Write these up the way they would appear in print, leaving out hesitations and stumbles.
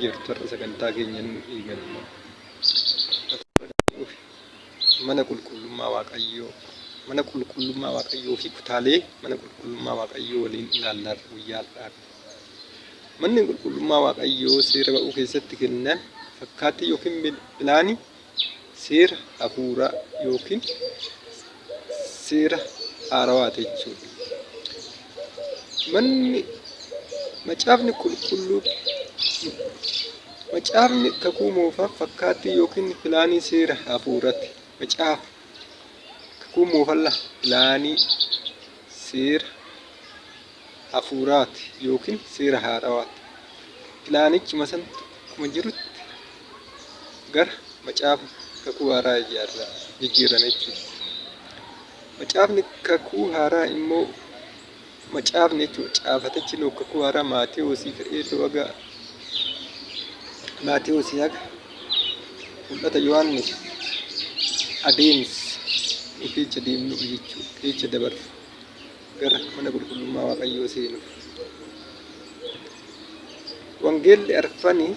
Jirtu sagantaa keenya nu eegalu. Mana qulqullummaa Waaqayyoo, mana qulqullummaa Waaqayyoo fi kutaalee mana qulqullummaa Waaqayyoo waliin ilaallaa guyyaadhaa. Manni qulqullummaa Waaqayyoo seera ba'uu keessatti kennan fakkaatti yookiin bilaanii seera hafuuraa yookiin seera haarawaati jechuudha. Manni macaafni qulqulluu macaafni kakuu moofaaf fakkaatti yookiin pilaanii seera hafuuraati. Macaafa kakuu moofalla pilaanii seera hafuuraati yookiin seera haarawaati. Pilaanichi masantu kuma jirutti gara macaafa kakuu haaraa jijjiirame jechuudha. Macaafni kakuu haaraa immoo macaafni jechuudha caafatichi kakuu haaraa Maatewosii ka'ee haga Maatewosii haga mul'ata Yohaannis adeemsa keessa deemnu jechuudha. Keessa dabarru gara mana qulqullummaa Waaqayyoo seenuuf. Wangeelli arfanii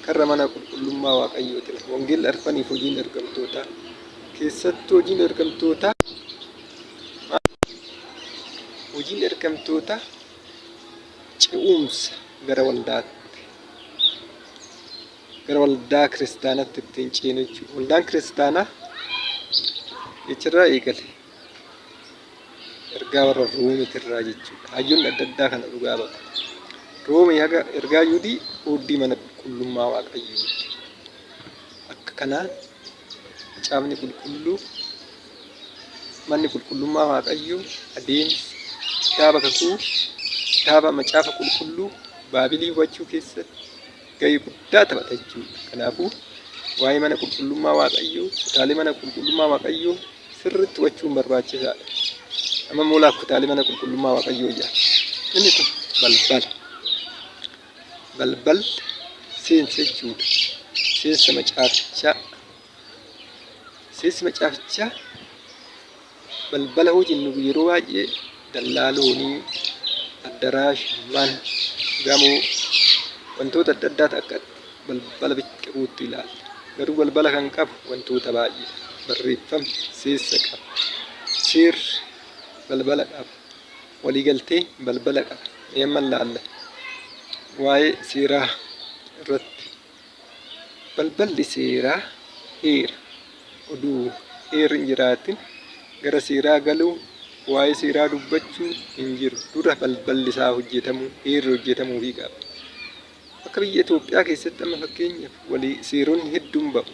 karra mana qulqullummaa Waaqayyooti. Wangeelli arfaniif hojiin ergamtootaa keessattuu hojiin ergamtootaa ce'umsa gara waldaa kiristaanaatti ittiin ceenu jechuudha. Waldaan kiristaanaa jecharraa eegale ergaa warra Roomiitirraa jechuudha. Hayyoonni adda addaa kana dhugaa bahu. Roomii haga ergaa Yuudii oddii mana qulqullummaa Waaqayyooti. Akka kanaan macaafni qulqulluu manni qulqullummaa Waaqayyoo adeemsa kitaaba kakuu kitaaba macaafa qulqulluu Baabilii hubachuu keessatti gahee guddaa taphata jechuudha. Kanaafuu waa'ee mana qulqullummaa Waaqayyoo kutaalee mana qulqullummaa Waaqayyoo sirriitti hubachuun barbaachisaadha. Amma moolaaf kutaalee mana qulqullummaa Waaqayyoo jira. Inni kun balbal seensa jechuudha. Seensa macaafichaa balbala hojiin yeroo baay'ee dallaa loonii, addaraash, mana, gamoo wantoota adda addaati akka balbala qabuutti ilaalla. Garuu balbala kan qabu wantoota baay'ee barreeffamni seessa qaba. Seerri balbala qaba. Waliigalteen balbala qaba. Eemman laalla. Waa'ee seeraa irratti balballi seeraa heera. Oduu heerri hin jiraatin gara seeraa galuu waa'ee seeraa dubbachuu hin jiru. Dura balballi isaa hojjetamuu heerri hojjetamuufii qaba. Akka biyya Itoophiyaa keessatti amma fakkeenyaaf seeronni hedduun ba'u.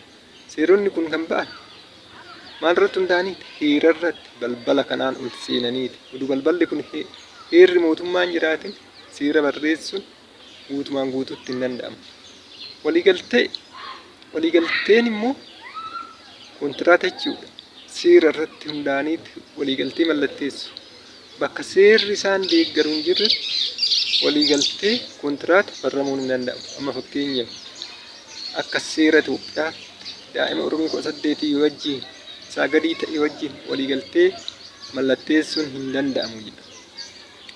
Seeronni kun kan ba'an maal irratti hundaa'aniiti? Heera irratti balbala kanaan ol seenaniiti. Oduu balballi kun heerri mootummaan jiraatin seera barreessuun guutumaan guutuutti hin danda'amu. Waliigalteen immoo kontiraata jechuudha. Seera irratti hundaa'aniiti waliigaltee mallatteessu. Bakka seerri isaan deeggaru hin jirretti waliigaltee kontiraata barramuun hin danda'amu. Amma fakkeenyaaf akka seera Itoophiyaatti daa'ima Oromoo 18 wajjin isaa gadii ta'e wajjin waliigaltee mallatteessuun hin danda'amu jedha.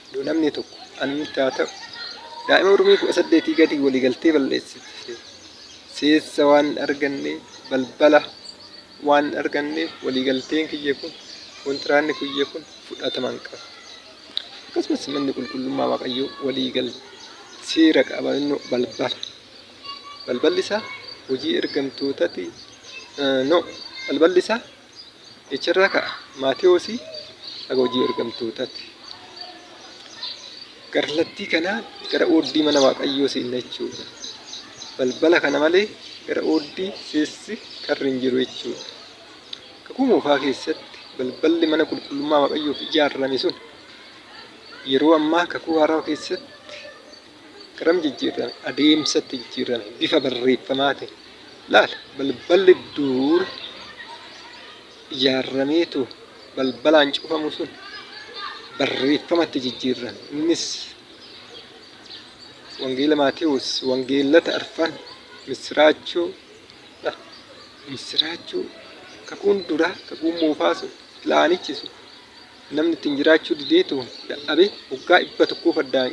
Iddoo namni tokko anitti haa ta'u daa'ima Oromoo 18 gadii waliigaltee balleessite seessa waan arganne balbala waan arganneef waliigalteen kiyya kun kontiraanni kiyya kun fudhataman qaba. Akkasumas manni qulqullummaa Waaqayyoo seera qaba. Balballi isaa hojii ergamtootaati. Balballi isaa jecharraa ka'a Maatewosii haga hojii ergamtootaati. Garlattii kanaan gara ooddii mana Waaqayyoo seenna jechuudha. Balbala kana malee gara ooddii seessi karri hin jiru jechuudha. Kakuu moofaa keessatti balballi mana qulqullummaa Waaqayyoof ijaarame sun yeroo ammaa kakuu haaraa keessatti garam jijjiirame adeemsatti jijjiirame bifa barreeffamaatiin laala. Balballi dur ijaarameetu balbalaan cufamu sun barreeffamatti jijjiirame. Innis wangeela Maatewos wangeelota arfan misiraachoo kakuun duraa kakuun moofaa sun pilaanichi sun namni ittiin jiraachuu dideetu dadhabee waggaa 100 faddaan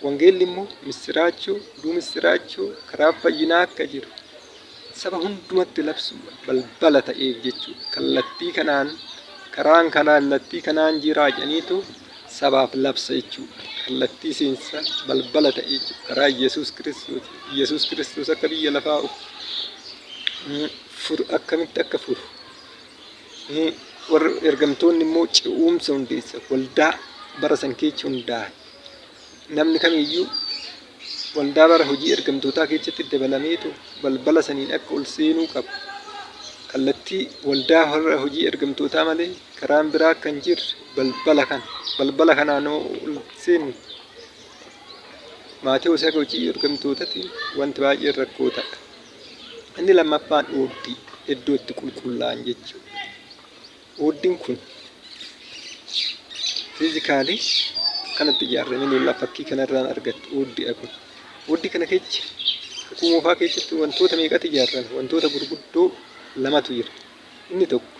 wangeelli immoo misiraachoo oduu misiraachoo karaa fayyinaa akka jiru saba hundumatti labsu balbala ta'eef jechuudha. Kallattii kanaan karaan kallattii kanaan jiraa jedhaniitu sabaaf labsa jechuudha. Kallattii seensa balbala ta'ee jechuudha. Karaa Yesuus Kiristoos. Yesuus Kiristoos akka biyya lafaa furu akkamitti akka furu. Warra ergamtoonni immoo ce'umsa hundeessa waldaa bara san keessa hundaa'e. Namni kamiyyuu waldaa bara hojii ergamtootaa keessatti dabalameetu balbala saniin akka ol seenuu qaba. Kallattii waldaa warra hojii ergamtootaa malee karaan biraa kan jirre balbala kanaan ol seenu. Maatewos akka hojii ergamtootaatti wanti baay'ee rakkoo ta'a. Inni lammaffaan ooddii iddoo itti qulqullaa'an jechuudha. Ooddiin kun fiizikaalii kanatti ijaaramee lafa fakkii kanarraan argattu ooddiidha kun. Ooddii kana keessa kakuu moofaa keessatti wantoota meeqatu ijaarame? Wantoota gurguddoo lamatu jira. Inni tokko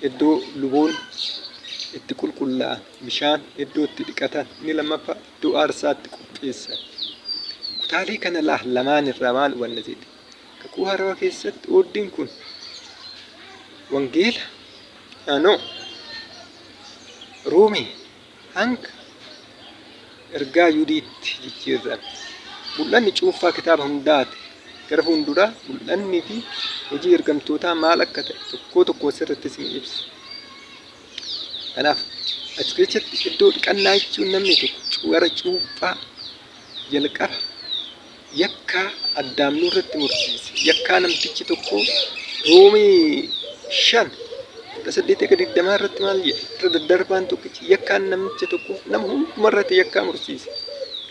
iddoo luboon itti qulqullaa'an, bishaan iddoo itti dhiqatan. Inni lammaffaa iddoo aarsaa itti qopheessan. Kutaalee kana lamaan irraa maal hubanna jedhe? Kakuu haarawaa keessatti ooddiin kun wangeela Roomee hanga ergaa Yuudiitti jijjiirame. Mul'anni cuunfaa kitaaba hundaati. Gara fuulduraa mul'annii fi hojii ergamtootaa maal akka ta'e tokko sirriitti isin ibsa. Kanaaf as keessatti iddoo dhiqannaa jechuun namni tokko gara cuuphaa jalqaba yakkaa addaamnuu irratti mursiise. Yakkaa namtichi tokko Roomee 5:18-20 irratti maal jedhe? Irra daddarbaan tokkichi yakkaan namicha tokko nama hundumarratti yakkaa mursiise.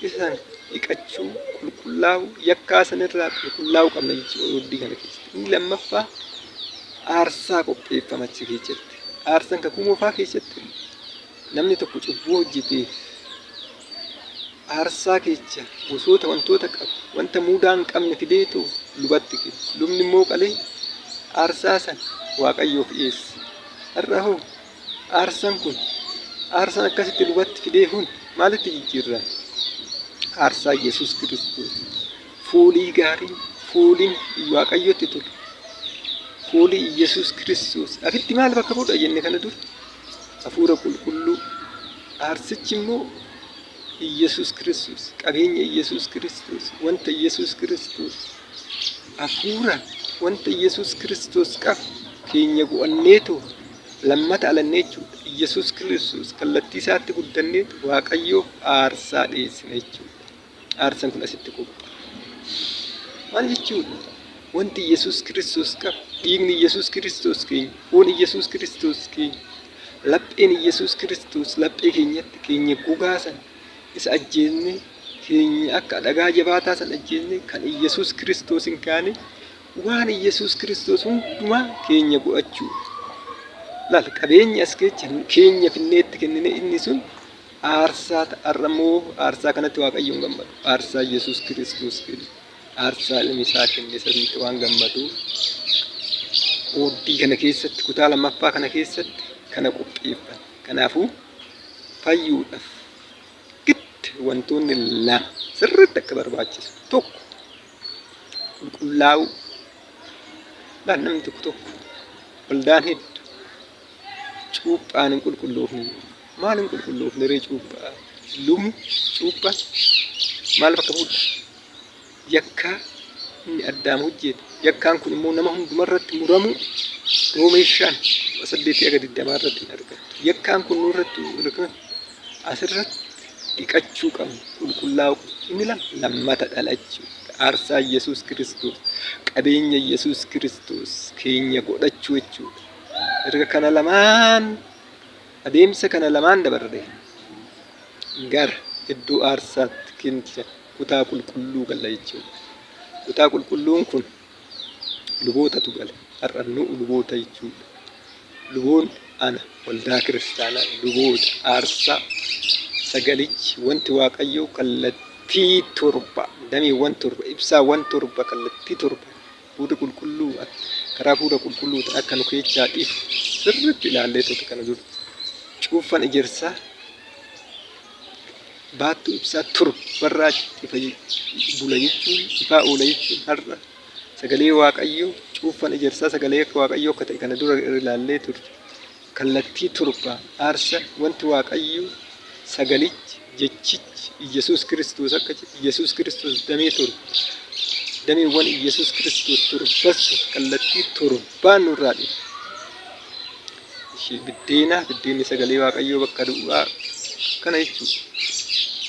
Isaan dhiqachuu, qulqullaa'uu, yakkaa sanirraa qulqullaa'uu qabna jechuudha ooddii kana keessatti. Inni lammaffaa aarsaa qopheeffama achi keessatti. Aarsaan kakuu moofaa keessatti namni tokko cubbuu hojjeteef aarsaa keessa gosoota wantoota qabu, wanta muudaa hin qabne fideetu lubatti kenna. Lubni immoo qalee aarsaa sana Waaqayyoof dhiyeessa. Har'a hoo aarsaan kun aarsaan akkasitti lubatti fidee kun maalitti jijjiirrame? Aarsaa Yesuus Kiristoos. Foolii gaarii, fooliin Waaqayyotti tolu. Foolii Yesuus Kiristoos. Afitti maal bakka bu'udha jenne kana dura? Hafuura qulqulluu. Aarsichi immoo Yesuus Kiristoos. Qabeenya Yesuus Kiristoos. Wanta Yesuus Kiristoos. Hafuura wanta Yesuus Kiristoos qabu keenya bu'anneetu lammata alannee jechuudha. Yesuus Kiristoos kallattii isaatti guddanneetu Waaqayyoof aarsaa dhiyeessina jechuudha. Aarsaan kun asitti qophaa'a. Maal jechuudha? Wanti Yesuus Kiristoos qabu, dhiigni Yesuus Kiristoos keenya, foon Yesuus Kiristoos keenya, lapheen Yesuus Kiristoos laphee keenyatti keenya gogaa sana isa ajjeesne keenya akka dhagaa jabaataa sana ajjeesne kan Yesuus Kiristoos hin kaane waan Yesuus Kiristoos hundumaa keenya godhachuudha. Laal qabeenya as keenya finneetti kennine inni sun aarsaa ta'arramoo aarsaa kanatti Waaqayyoon gammadu. Aarsaa Yesuus Kiristoos kennu. Aarsaa ilmi isaa kenne sirriitti waan gammaduuf ooddii kana keessatti kutaa lammaffaa kana keessatti kana qopheeffan. Kanaafuu fayyuudhaaf gitti wantoonni lama sirriitti akka barbaachisu. Tokko qulqullaa'uu. Laal namni tokko waldaan hedduu cuuphaan hin qulqulloofne. Maal hin qulqulloofne ree cuuphaa? Lubni cuuphaan maal bakka bu'udha? Yakkaa inni addaam hojjete. Yakkaan kun immoo nama hundumarratti muramu Roomee 5:18-20 irratti hin argattu. Yakkaan kun nurratti asirratti dhiqachuu qabna, qulqullaa'uu. Inni lammata dhalachuu. Aarsaa Yesuus Kiristoos, qabeenya Yesuus Kiristoos keenya godhachuu jechuudha. Erga kana lamaan adeemsa kana lamaan dabarre gara iddoo aarsaatti keenya kutaa qulqulluu galla jechuudha. Kutaa qulqulluun kun lubootatu gala. Har'a nu luboota jechuudha. Luboon ana waldaa kiristaanaa luboota aarsaa sagalichi wanti Waaqayyoo kallattii torba dameewwan torba ibsaawwan torba kallattii torba fuula qulqulluu karaa fuula qulqulluu akka nu keessaa dhiifu sirriitti ilaallee tokko kana dura cuuffan ejersaa baattuu ibsaa torbarraa ifa bula jechuun ifaa oola jechuun har'a sagalee waaqayyoo cuuffan ejersaa sagalee akka waaqayyoo akka ta'e kana dura ilaallee turre. Kallattii torba aarsa wanti waaqayyoo sagalichi jechichi Iyyasuus Kiristoos akka Iyyasuus Kiristoos damee torba dameewwan Iyyasuus Kiristoos torbas kallattii torbaan nurraa dhiba. Biddeenni sagalee waaqayyoo bakka du'aa kana jechuudha.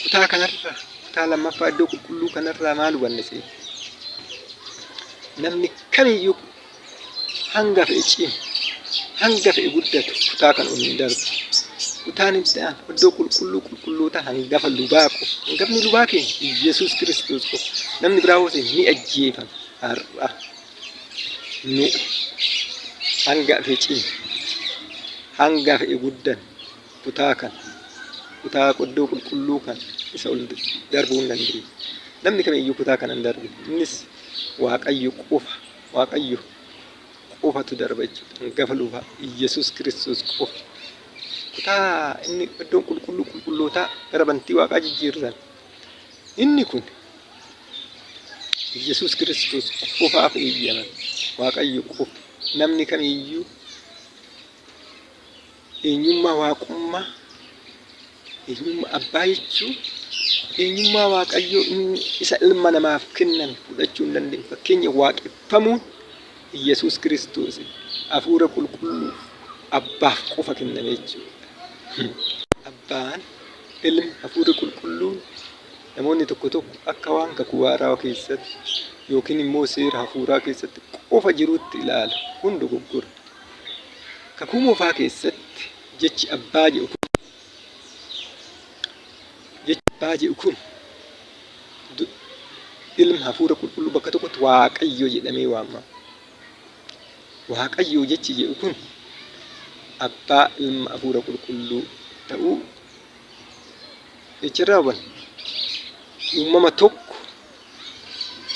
Kutaa kanarraa kutaa lammaffaa iddoo qulqulluu kanarraa maal hubanne seeti? Namni kamiyyuu hanga fe'e cimu hanga fe'e guddatu kutaa kana ol hin darbu. Kutaan iddaan iddoo qulqulloota hangafa lubaa qofa. Hangafni lubaa keenya Iyyasuus Kiristoos qofa. Namni biraa hoose ni ajjeefama. Har'a nu hanga fe'e cimu hanga fe'e guddan kutaa kana kutaa iddoo qulqulluu kana isa ol darbuu hin dandeenye. Namni kamiyyuu kutaa kana hin darbu. Innis waaqayyo qofatu darba jechuudha. Hangafa lubaa Iyyasuus Kiristoos qofa. Kutaa inni iddoon qulqullootaa gara bantii waaqaa jijjiirran. Inni kun Iyyasuus Kiristoos qofaaf eeyyaman. Waaqayyo qofa. Namni kamiyyuu eenyummaa waaqummaa eenyummaa abbaa jechuun eenyummaa waaqayyoo isa ilma namaaf kennan fudhachuu hin dandeenye. Fakkeenya waaqeffamuun Iyyasuus Kiristoos hafuura qulqulluu abbaaf qofa kenname jechuudha. Abbaan ilmi hafuura qulqulluun namoonni tokko akka waan kakuu haaraa keessatti yookiin immoo seera hafuuraa keessatti qofa jirutti ilaala. Kun dogoggora. Kakuu moofaa keessatti jechi abbaa jedhu kun ilma hafuura qulqulluu bakka tokkotti waaqayyo jedhamee waamama. Waaqayyo jechi jedhu kun abbaa ilma hafuura qulqulluu ta'uu jecharraa hubanna. Uumama tokko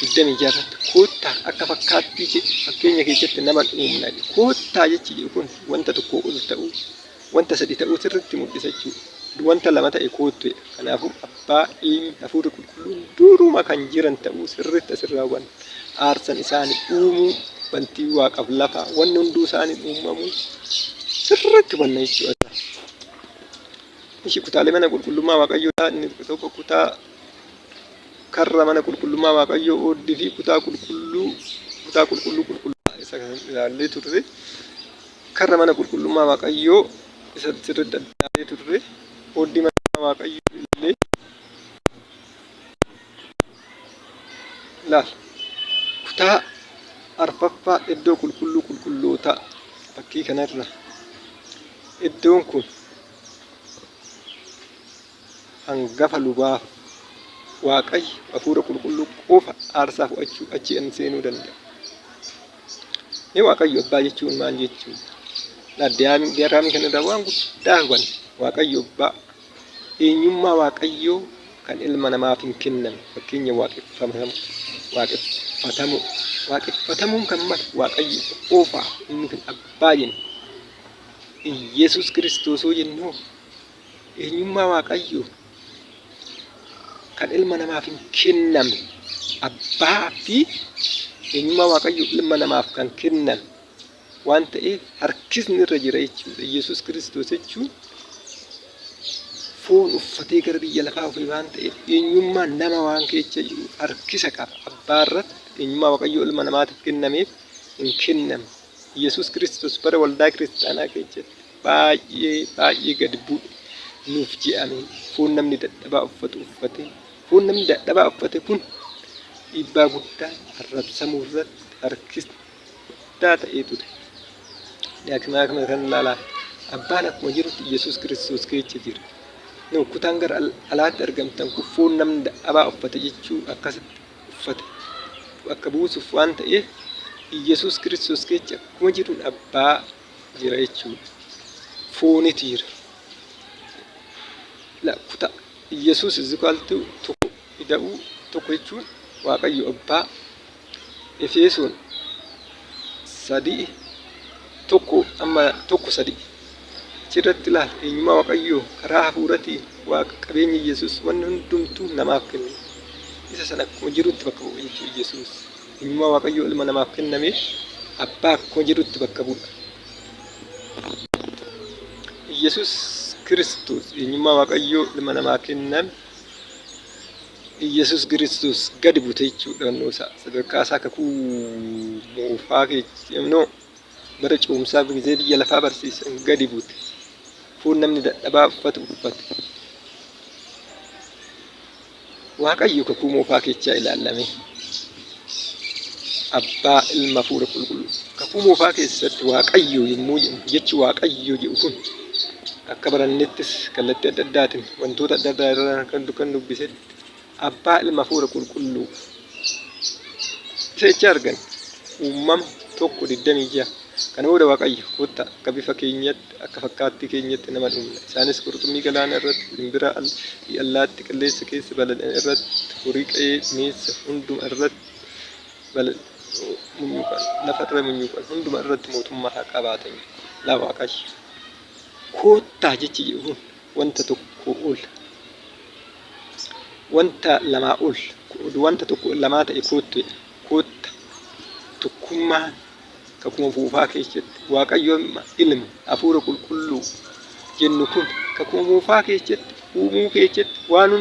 26 koottaa akka fakkeenya keessatti nama uumna. Koottaa jechi jedhu kun wanta tokko ol ta'uu wanta sadi ta'uu sirriitti mul'isa jechuudha. Wanta lama ta'e koottuudha. Kanaafuu abbaa ilmi hafuura qulqulluun duruma kan jiran ta'uu sirriitti asirraa hubanna. Aarsan isaanii uumuu bantii waaqaaf lafa wanni hunduu isaanii uumamuu sirriitti hubanna jechuudha. Ishii kutaalee mana qulqullummaa waaqayyoo inni tokko kutaa karra mana qulqullummaa waaqayyoo ooddii fi kutaa qulqulluu isa ilaallee turre. Karra mana qulqullummaa waaqayyoo isa sirriitti addaatee turre. Ooddii mana waaqayyoo illee laal. Kutaa arfaffaa iddoo qulqullootaa fakkii kanarra iddoon kun hangafa lubaaf waaqayyo hafuura qulqulluu qofa aarsaa fudhachuu achi seenuu danda'a. Mee waaqayyo abbaa jechuun maal jechuudha? Diyaagiraamii kanarraa waan guddaa hubanna. Waaqayyo abbaa eenyummaa waaqayyoo kan ilma namaaf hin kennamne. Fakkeenya waaqeffatamuun kan mala waaqayyo qofa inni kan abbaa jenna. Iyyasuus Kiristoos jennu eenyummaa waaqayyoo kan ilma namaaf hin kennamne abbaa fi eenyummaa waaqayyoo ilma namaaf kan kenname waan ta'eef harkisni irra jira jechuudha. Iyyasuus Kiristoos jechuun foon uffatee gara biyya lafaa dhufee waan ta'eef eenyummaa nama waan keessa jiru harkisa qaba. Abbaa irratti eenyummaa waaqayyoo ilma namaatiif kennameef hin kennamne. Iyyasuus Kiristoos bara waldaa kiristaanaa keessatti baay'ee gadi bu'e nuuf jedhame foon namni dadhabaa uffate. Foon namni dadhabaa uffate kun dhiibbaa guddaa arrabsamuu irratti harkisa guddaa ta'ee ture. Diyaagiraamii kan ilaalaa abbaan akkuma jirutti Iyyasuus Kiristoos keessa jira. Kutaan gara alaatti argamtan kun foon namni dadhabaa uffate jechuu akkasitti uffate akka buusuuf waan ta'eef Iyyasuus Kiristoos keessa akkuma jiruun abbaa jira jechuudha. Fooniti jira. Kutaa Iyyasuus izuqaaltu tokko ida'uu tokko jechuun waaqayyo abbaa. Efesoon 3 tokko amma tokko 3 achirratti ilaala eenyummaa waaqayyoo karaa hafuuratiin waaqa qabeenyi Yesuus wanni hundumtuu namaaf kenne. Isa sana akkuma jirutti bakka bu'a jechuudha Yesuus. Eenyummaa Waaqayyoo ilma namaaf kenname abbaa akkuma jirutti bakka bu'a. Yesuus Kiristoos eenyummaa Waaqayyoo ilma namaa kenname Yesuus Kiristoos gadi bute jechuudha wannoo isaa. Sadarkaa isaa kakuu moofaa keessamnoo bara cuumsaa gizee biyya lafaa barsiisan gadi bute. Fuun namni dadhabaa uffatu uffate. Waaqayyo kakuu moofaa keessaa ilaalame. Abbaa ilma hafuura qulqulluu. Kakuu moofaa keessatti Waaqayyo yommuu jechi Waaqayyo jedhu kun akka barannettis kallattii adda addaatiin wantoota adda addaa irraa kan dubbisetti abbaa ilma hafuura qulqulluu. Isa jecha argan uumama tokko 26 kana booda Waaqayyo kottaa akka bifa keenyatti akka fakkaattii keenyatti nama uumne. Isaanis qurxummii galaana irratti, simbira allaattii qilleensa keessa balali'an irratti, horii qe'ee bineensa hunduma irratti lafa irra munyuuqan hunduma irratti mootummaa haa qabaatan. Laa Waaqayyo kottaa jechi jedhuun wanta tokko ol wanta lamaa ol wanta tokko lamaa ta'e kotta tokkummaan kakuma moofaa keessatti Waaqayyo ilma hafuura qulqulluu jennu kun kakuma moofaa keessatti uumuu keessatti waan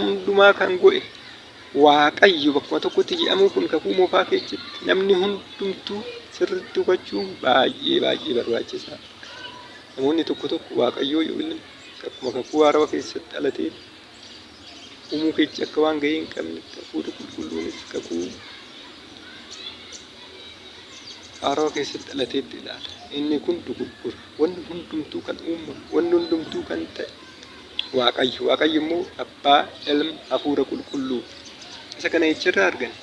hundumaa kan go'e Waaqayyo bakkuma tokkotti jedhamu kun kakuu moofaa keessatti namni hundumtuu sirriitti hubachuun baay'ee barbaachisaa. Namoonni tokko Waaqayyoo yoo ilma akkuma kakuu haarawaa keessatti dhalatee uumuu keessa akka waan gahee hin qabne hafuura qulqulluunis kakuu haarawaa keessatti dhalateetti ilaala. Inni kun dogoggora. Wanni hundumtuu kan uumamu, wanni hundumtuu kan ta'e Waaqayyo. Waaqayyo immoo abbaa ilma hafuura qulqulluu. Isa kana jecharraa argan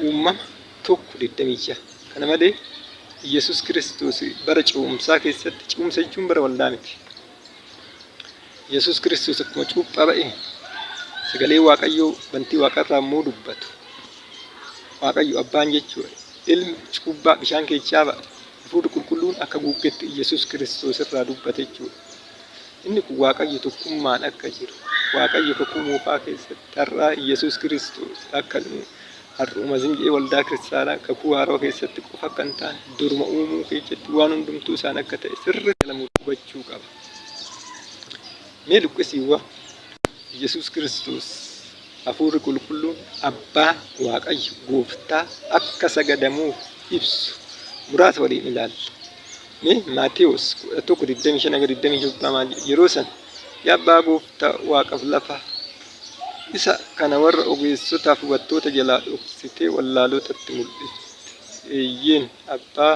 uumama tokko 26. Kana malee Yesuus Kiristoos bara cuumsaa keessatti cuumsa jechuun bara waldaa miti. Yesuus Kiristoos akkuma cuuphaa ba'e sagalee Waaqayyoo bantii Waaqarraa immoo dubbatu. Waaqayyo abbaan jechuudha. Ilmi cuuphaa bishaan keessaa ba'a. Hafuurri qulqulluun akka guuggetti Yesuus Kiristoos irraa dubbate jechuudha. Inni kun Waaqayyo tokkummaan akka jiru. Waaqayyo kakuu moofaa keessatti har'aa Yesuus Kiristoos akka har'uma zinjii waldaa kiristaanaa kakuu haarawaa keessatti qofa akka hin taane duruma uumuu keessatti waan hundumtuu isaan akka ta'e sirriitti nama hubachuu qaba. Mee luqqisiiwwan Yesuus Kiristoos hafuurri qulqulluun abbaa Waaqayyo gooftaa akka sagadamuuf ibsu muraasa waliin ilaalla. Mee Maatewos 1:25-26 yeroo san yaa abbaa gooftaa waaqaaf lafa isa kana warra ogeessotaaf hubattoota jalaa dhoksitee wallaalotatti mul'ifte. Eeyyeen abbaa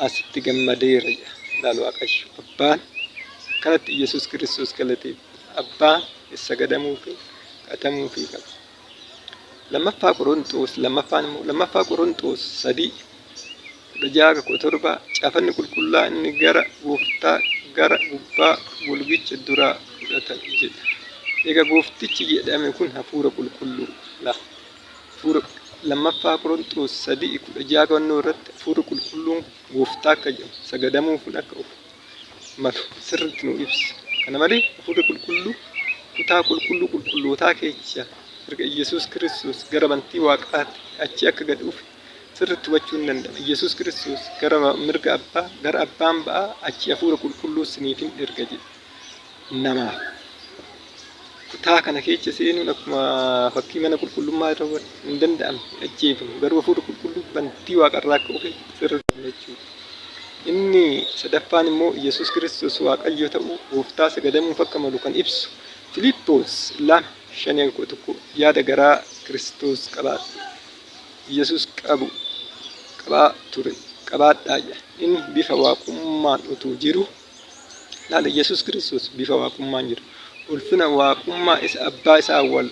asitti gammadeera jedha laal Waaqayyo. Abbaan kanatti Yesuus Kiristoos galateef abbaan sagadamuu fi qatamuu fi qaba. Lammaffaa Qorontos 3:16-17 caafanni qulqullaa inni gara gooftaa gara gubbaa golgicha duraa fudhatan jedha. Egaa gooftichi jedhame kun hafuura qulqulluu la. Lammaffaa Qorontos 3:16 irratti hafuura qulqulluun gooftaa akka jedhamu sagadamuuf akka malu sirriitti nu ibsa. Kana malee hafuura qulqulluu kutaa qulqullootaa keessa erga Yesuus Kiristoos gara bantii Waaqaatti achi akka gad dhufe sirriitti hubachuu hin danda'amu. Yesuus Kiristoos gara mirga abbaa gara abbaan ba'aa achi hafuura qulqulluu isiniif hin erga jedhe namaaf. Kutaa kana keessa seenuun akkuma fakkii mana qulqullummaa irra hin danda'amne ajjeefamu. Garuu hafuura qulqulluu bantii Waaqarraa akka dhufe sirriitti jechuudha. Inni sadaffaan immoo Yesuus Kiristoos Waaqayyo ta'uu gooftaa sagadamuuf akka malu kan ibsu Filiippoos 2:5 yaada garaa Kiristoos qabaatu. Yesuus qabaadhaa jedha. Inni bifa waaqummaan utuu jiru laala Yesuus Kiristoos bifa waaqummaan jiru. Ulfina waaqummaa isa abbaa isaa wal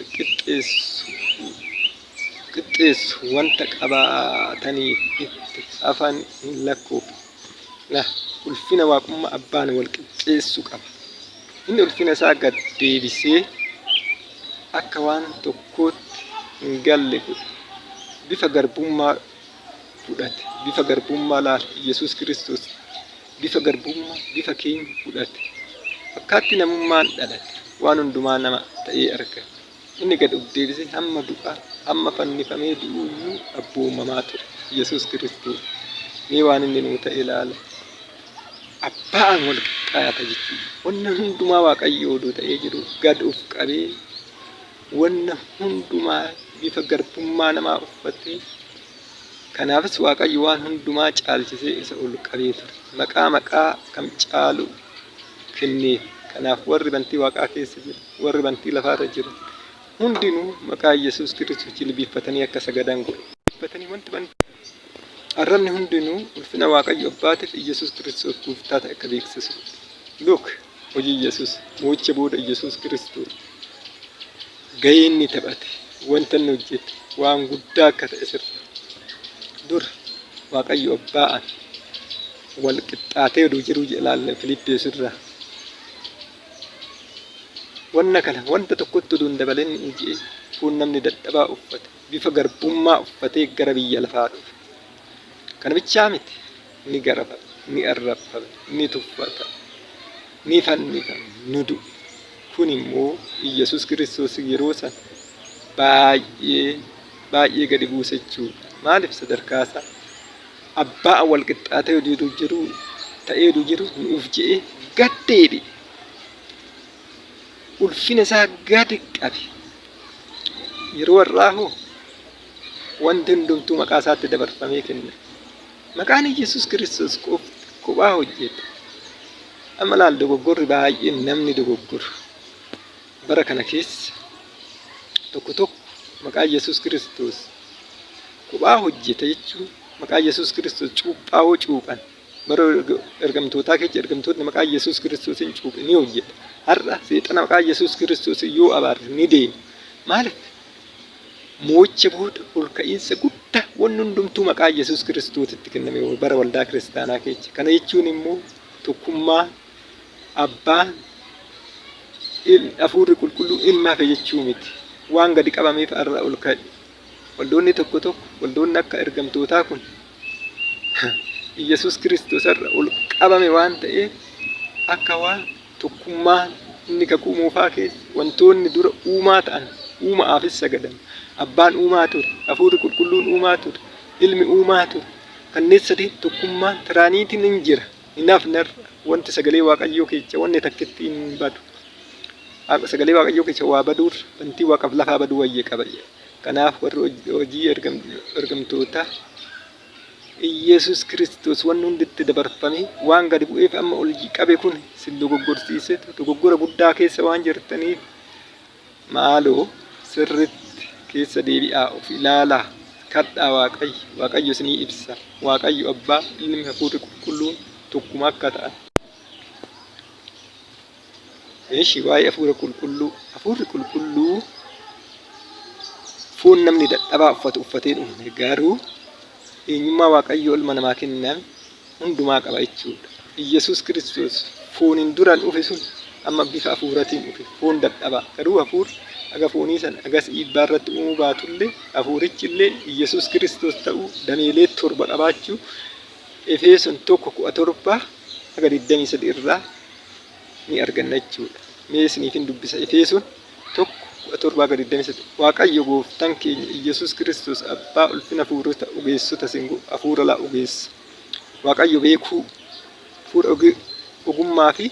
qixxeessu wanta qabaataniif itti hafan hin lakkoofne. Ulfina waaqummaa abbaan wal qixxeessu qaba. Inni ulfina isaa gad deebisee akka waan tokkootti hin galle godhe. Bifa garbummaa fudhate. Bifa garbummaa laala Yesuus Kiristoos bifa garbummaa bifa keenya fudhate. fakkaatti namummaan dhalate waan hundumaa nama ta'ee argame. Inni gad of deebisee hamma du'aa hamma fannifamee du'uuyyuu abboomamaa ture Yesuus Kiristoos. Mee waan inni nuu ta'e ilaala. Abbaan wal qixxaata jechuudha. Wanna hundumaa Waaqayyo oduu ta'ee jiru gad of qabee wanna hundumaa bifa garbummaa namaa uffatee kanaafis Waaqayyo waan hundumaa caalchisee isa ol qabee ture. Maqaa kam caalu kenneef. Kanaaf warri bantii Waaqaa keessa jiru warri bantii lafaarra jiru hundinuu maqaa Yesuus Kiristoos jilbiiffatanii akka sagadan godhu. Wanti bantii arrabni hundinuu ulfina Waaqayyo Abbaatiif Yesuus Kiristoos gooftaa ta'e akka beeksisu. Look hojii Yesuus moo'icha booda Yesuus Kiristoos gahee inni taphate wanta inni hojjete waan guddaa akka ta'e sirra. Dur Waaqayyo Abbaan wal qixxaatee oduu jiru ilaalle Filiiphees irraa. Wanna kana wanta tokkotti oduu hin dabalin hojii fuun namni dadhabaa uffate bifa garbummaa uffatee gara biyya lafaa dhufe. Kana bichaa miti ni garafame, ni arrabfame, ni tuffata, ni fannifame, ni du'e. Kun immoo Yesuus Kiristoos yeroo san baay'ee gadi buuse jechuudha. Maaliif sadarkaasaa abbaa wal qixxaatee oduu jiru ta'ee jiru nuuf je'ee gad deebi'e. Ulfina isaa gad qabe. Yeroo warraa hoo wanti hundumtuu maqaa isaatti dabarfamee kenne. Maqaan Yesuus Kiristoos kophaa hojjete. Amma laal dogoggorri baay'een namni dogoggoru. Bara kana keessa tokko maqaa Yesuus Kiristoos kophaa hojjete jechuun maqaa Yesuus Kiristoos cuuphaa hoo cuuphan. Bara ergamtootaa keessa ergamtoonni maqaa Yesuus Kiristoosiin cuuphe ni hojjeta. Har'a seexana maqaa Yesuus Kiristoos yoo abaare ni deema. Maaliif? Moo'icha booda ol ka'iinsa guddaa wanni hundumtuu maqaa Yesuus Kiristoositti kenname bara waldaa kiristaanaa keessa. Kana jechuun immoo tokkummaa abbaan hafuurri qulqulluun ilmaaf jechuu miti. Waan gadi qabameef har'a ol ka'e. Waldoonni tokko waldoonni akka ergamtootaa kun Yesuus Kiristoos har'a ol qabame waan ta'eef akka waan tokkummaa inni kakuu moofaa keessa wantoonni dura uumaa ta'an uumaafis sagadan. Abbaan uumaa ture, hafuurri qulqulluun uumaa ture, ilmi uumaa ture. Kanneen sadii tokkummaan tiraaniitiin hin jira. Inaaf narra wanti sagalee Waaqayyoo keessa wanni takkitti hin badu. Sagalee Waaqayyoo keessa waa baduur bantii Waaqaaf lafaa baduu wayyee qaba. Kanaaf warri hojii ergamtootaa Yesuus Kiristoos wanni hunditti dabarfamee waan gadi bu'eef amma ol qabe kun sin dogoggorsiise dogoggora guddaa keessa waan jirtaniif maaloo sirritti keessa deebi'aa of ilaalaa kadhaa Waaqayyo isinii ibsa. Waaqayyo Abbaa ilmi hafuurri qulqulluun tokkuma akka ta'an. Eeshi waa'ee hafuura qulqulluu. Hafuurri qulqulluu foon namni dadhabaa uffatee dhufe garuu eenyummaa Waaqayyo ilma namaa kenname hundumaa qaba jechuudha. Yesuus Kiristoos fooniin duraan dhufe sun amma bifa hafuuratiin dhufe foon dadhabaa garuu hafuurri aga foonii san agas dhiibbaa irratti uumuu baatullee hafuurichi illee Yesuus Kiristoos ta'uu dameelee 7 qabaachuu Efesoon 1:17 aga 23 irraa ni arganna jechuudha. Mee isiniifin dubbisa Efesoon 1:17 aga 23. Waaqayyo gooftaan keenya Yesuus Kiristoos abbaa ulfina hafuurota ogeessota singu hafuura laa ogeessa. Waaqayyo beekuu hafuura ogummaa fi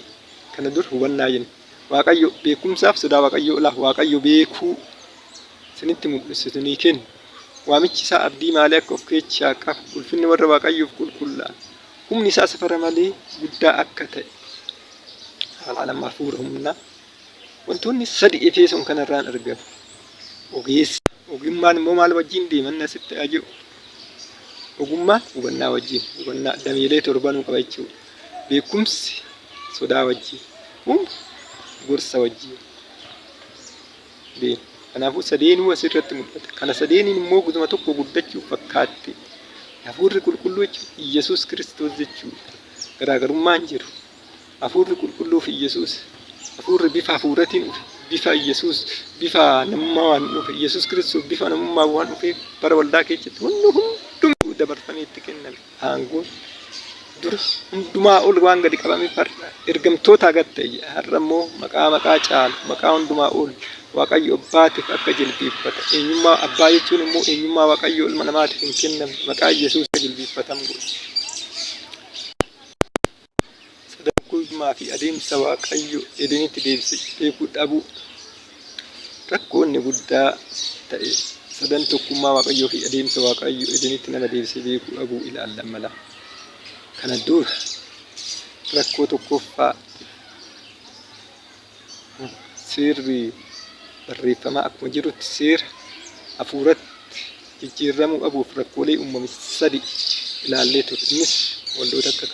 kana dur hubannaa jenna. Waaqayyo beekumsaaf sodaa Waaqayyo laa Waaqayyo beekuu sinitti mul'isitu ni kenna. Waamichi isaa abdii maalii akka of keessaa qabu ulfinni warra Waaqayyoof qulqullaa'an humni isaa safara malee guddaa akka ta'e haala hafuura humnaa wantoonni sadii Efesoon kanarraan argamu. Ogeessa ogummaan immoo maal wajjin deeman asitti aji'u. Ogummaan hubannaa wajjin hubannaa dameelee 7 qaba jechuudha. Beekumsi sodaa wajjin gorsa wajjin deema. Kanaafuu sadeenuu asirratti mul'ata. Kana sadeeniin immoo guzuma tokko guddachuu fakkaatti. Hafuurri qulqulluu jechuun Yesuus Kiristoos jechuudha. Garaagarummaan jiru. Hafuurri qulqulluu fi Yesuus hafuurri bifa hafuuratiin dhufe bifa Yesuus bifa namummaa waan dhufe Yesuus Kiristoos bifa namummaa waan dhufe bara waldaa keessatti hundumtuu dabarfamee itti kenname. Aangoon dur hundumaa ol waan gadi qabame ergamtoota agartee har'a immoo maqaa caalu maqaa hundumaa ol Waaqayyo abbaatiif akka jilbiiffata. Eenyummaa abbaa jechuun immoo eenyummaa Waaqayyo ilma namaatiif hin kennamne maqaa Yesuus jilbiiffatamu godhe. Sadarkummaa fi adeemsa Waaqayyo Edenitti deebisee beekuu dhabuu rakkoonni guddaa ta'e sadan tokkummaa Waaqayyoo fi adeemsa Waaqayyo Edenitti nama deebisee beekuu dhabuu ilaallan mala. Kana dura rakkoo tokkoffaa seerri barreeffamaa akkuma jirutti seera hafuuratti jijjiiramuu dhabuuf rakkoolee uumame sadi ilaallee ture. Innis waldoota akka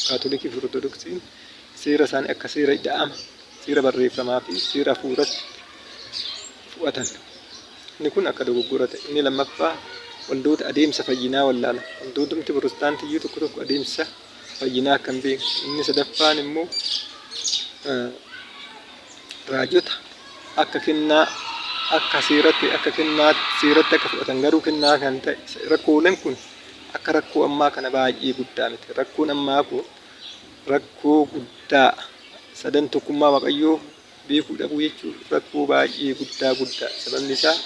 kaatolikii fi ortodoksiin seera isaanii akka seera ida'ama, seera barreeffamaa fi seera hafuuratti fudhatan. Inni kun akka dogoggora ta'e. Inni lammaffaa waldoota adeemsa fayyinaa wallaala. Waldootni pirotestaantii tokko adeemsa fayyinaa akka hin beekne. Inni sadaffaan immoo raajota akka kennaa akka seeratti akka kennaatti seeratti akka fudhatan garuu kennaa kan ta'e rakkooleen kun akka rakkoo ammaa kana baay'ee guddaa miti. Rakkoon ammaa kun rakkoo guddaa sadan tokkummaa Waaqayyoo beekuu dhabuu jechuun rakkoo baay'ee guddaa. Sababni isaa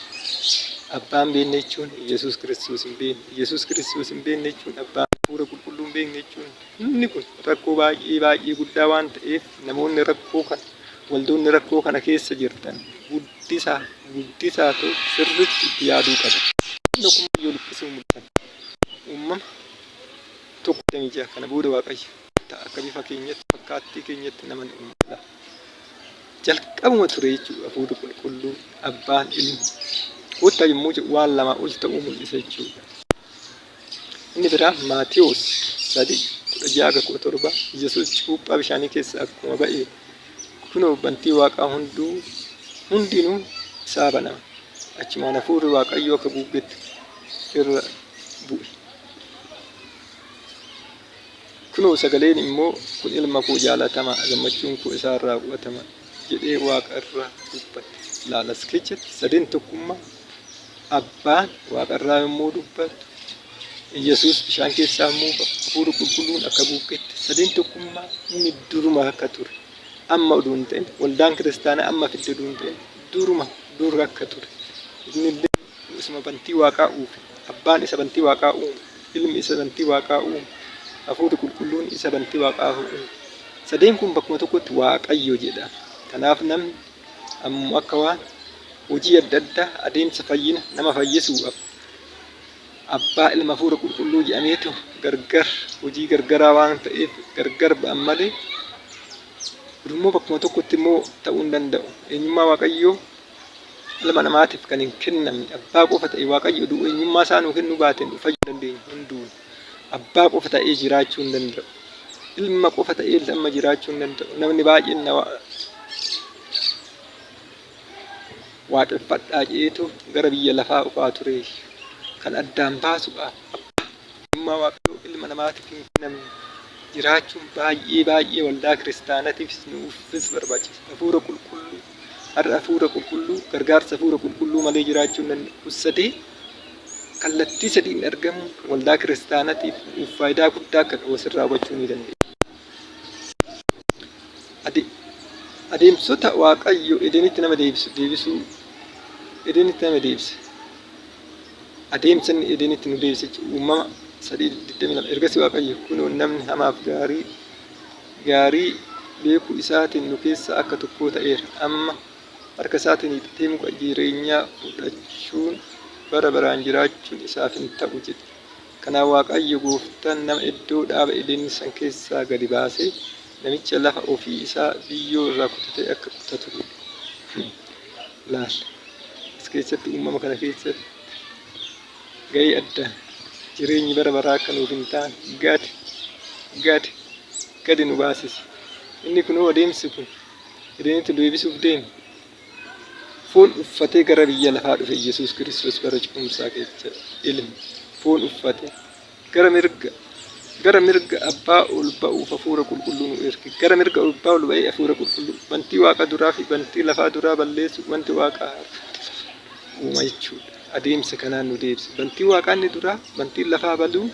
abbaan beekne jechuun Yesuus Kiristoos hin beekne. Yesuus Kiristoos hin beekne jechuun abbaan hafuura qulqulluu hin beekne jechuun inni kun rakkoo baay'ee guddaa waan ta'eef namoonni rakkoo kana waldoonni rakkoo kana keessa jirtan guddisaa ta'u sirriitti itti yaaduu qabu. Tokkummaa yoo luqqisuu mul'atan uumama tokko damijaa kana booda Waaqayyo akka bifa keenyatti fakkaattii keenyatti nama ni uumata. Jalqabuma ture jechuudha hafuurri qulqulluu abbaan ilmi wanta yommuu waan lama ol ta'uu mul'isa jechuudha. Inni biraa Maatiyuus 3:16-17 Yesuus cuuphaa bishaanii keessa akkuma ba'e kunoo bantii Waaqaa hundinuu isaa banama. Achumaan hafuurri Waaqayyoo akka bubbee irra bu'e. Kunoo sagaleen immoo kun ilma koo jaalatamaa gammachuun koo isaarraa fudhatama jedhee Waaqa irraa dubbate. Ilaalas keessatti sadeen tokkummaa abbaan Waaqa irraa yommuu dubbatu Yesuus bishaan keessaa immoo hafuurri qulqulluun akka buuqetti sadeen tokkummaa inni duruma akka ture. Amma oduu hin ta'in waldaan kiristaanaa amma fidde oduu hin ta'in dura akka ture. Inni isuma bantii Waaqaa uume. Abbaan isa bantii Waaqaa uume. Ilmi isa bantii Waaqaa uume. Hafuurri qulqulluun isa bantii Waaqaa uume. Sadeen kun bakkuma tokkotti Waaqayyo jedha. Kanaaf namni ammoo akka waan hojii adda addaa adeemsa fayyina nama fayyisuudhaaf abbaa ilma hafuura qulqulluu jedhameetu gargar hojii gargaraa waan ta'eef gargar ba'an malee immoo bakkuma tokkotti immoo ta'uu hin danda'u. Eenyummaa Waaqayyoo ilma namaatiif kan hin kennamne abbaa qofa ta'e Waaqayyo oduu eenyummaa isaa nuu kennuu baateen fayyuu dandeenya hunduun abbaa qofa ta'ee jiraachuu hin danda'u. Ilma qofa ta'ee ilma jiraachuu hin danda'u. Namni baay'een waaqeffadhaa jedheetu gara biyya lafaa dhufaa ture kan addaan baasuudhaaf eenyummaa Waaqayyoo ilma namaatiif hin kennamne jiraachuun baay'ee waldaa kiristaanatiifis nuufis barbaachisa. Hafuura qulqulluu har'a hafuura qulqulluu gargaarsa hafuura qulqulluu malee jiraachuu hin danda'u. Sadee kallattii sadiin argamu waldaa kiristaanatiif faayidaa guddaa akka qabu asirraa hubachuu ni dandeenya. Adeemsota Waaqayyo Edenitti nama deebisuu Edenitti nama deebise. Adeemsa inni Edenitti nu deebise uumama 3:22 ergasii Waaqayyo kunoo namni hamaaf gaarii beekuu isaatiin nu keessa akka tokko ta'eera. Amma harka isaatiin hiixatee muka jireenyaa fudhachuun bara baraan jiraachuun isaaf hin ta'u jedhe. Kanaaf Waaqayyo gooftaan nama iddoo dhaaba Eden san keessaa gadi baasee namicha lafa ofii isaa biyyoo irraa kutatee akka qotatu godhe. Laal as keessatti uumama kana keessatti gahee addaan jireenyi bara baraa akka nuuf hin taane gadi nu baasise. Inni kunoo adeemsi kun Edenitti deebisuuf deeme. Foon uffatee gara biyya lafaa dhufe Yesuus Kiristoos bara cuumsaa keessa ilmi foon uffatee gara mirga abbaa ol ba'uuf hafuura qulqulluu nu erge. Gara mirga abbaa ol ba'ee hafuura qulqulluu bantii Waaqa duraa fi bantii lafaa duraa balleessu wanti Waaqa uuma jechuudha. Adeemsa kanaan nu deebise. Bantii Waaqaa inni duraa bantii lafaa baluun